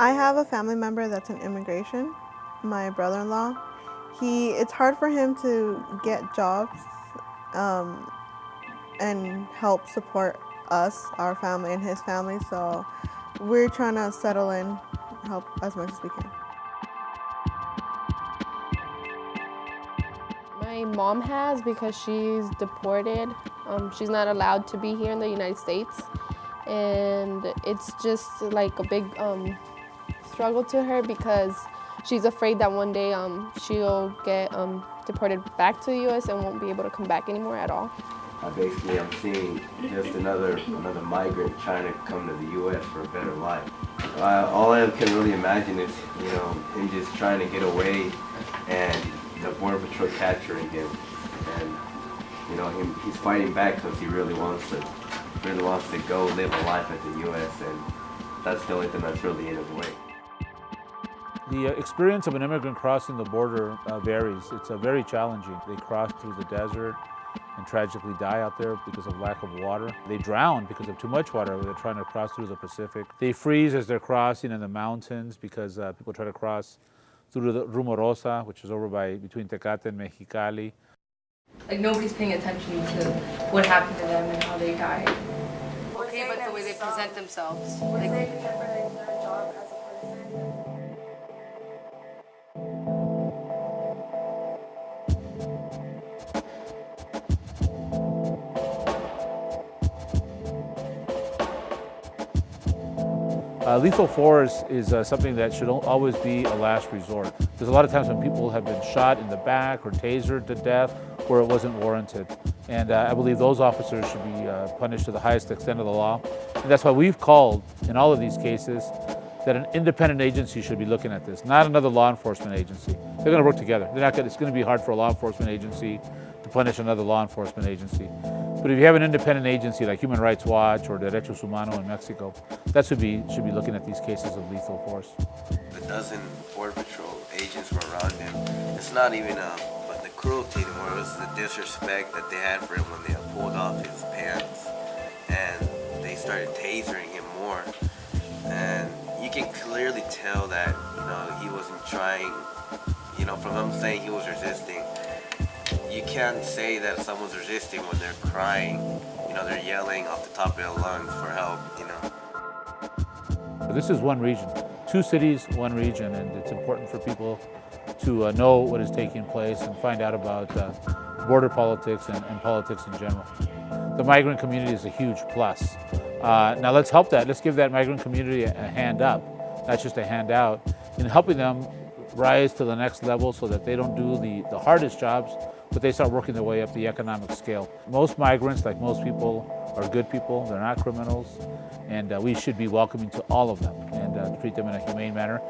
I have a family member that's in immigration, my brother-in-law. It's hard for him to get jobs um, and help support us, our family, and his family. So we're trying to settle in, help as much as we can. My mom has, because she's deported. She's not allowed to be here in the United States. And it's just like a big struggle to her because she's afraid that one day she'll get deported back to the U.S. and won't be able to come back anymore at all. Basically, I'm seeing just another migrant trying to come to the U.S. for a better life. All I can really imagine is, him just trying to get away and the Border Patrol capturing him. And, he's fighting back because he really wants to go live a life at the U.S. and that's the only thing that's really in his way. The experience of an immigrant crossing the border varies. It's very challenging. They cross through the desert and tragically die out there because of lack of water. They drown because of too much water when they're trying to cross through the Pacific. They freeze as they're crossing in the mountains because people try to cross through the Rumorosa, which is over between Tecate and Mexicali. Like nobody's paying attention to what happened to them and how they died. Okay, but the way they present themselves. Were they jeopardizing their job as a person? Lethal force is something that should always be a last resort. There's a lot of times when people have been shot in the back or tasered to death where it wasn't warranted. And I believe those officers should be punished to the highest extent of the law. And that's why we've called, in all of these cases, that an independent agency should be looking at this, not another law enforcement agency. They're going to work together. It's going to be hard for a law enforcement agency to punish another law enforcement agency. But if you have an independent agency like Human Rights Watch or Derechos Humanos in Mexico, that should be looking at these cases of lethal force. The dozen Border Patrol agents were around him. It's not even but the cruelty anymore. It was the disrespect that they had for him when they pulled off his pants and they started tasering him more. And you can clearly tell that he wasn't trying. From him saying he was resisting. You can't say that someone's resisting when they're crying. They're yelling off the top of their lungs for help. This is one region, 2 cities, 1 region, and it's important for people to know what is taking place and find out about border politics and politics in general. The migrant community is a huge plus. Now let's help that. Let's give that migrant community a hand up, not just a hand out, in helping them rise to the next level so that they don't do the hardest jobs, but they start working their way up the economic scale. Most migrants, like most people, are good people. They're not criminals, and we should be welcoming to all of them and treat them in a humane manner.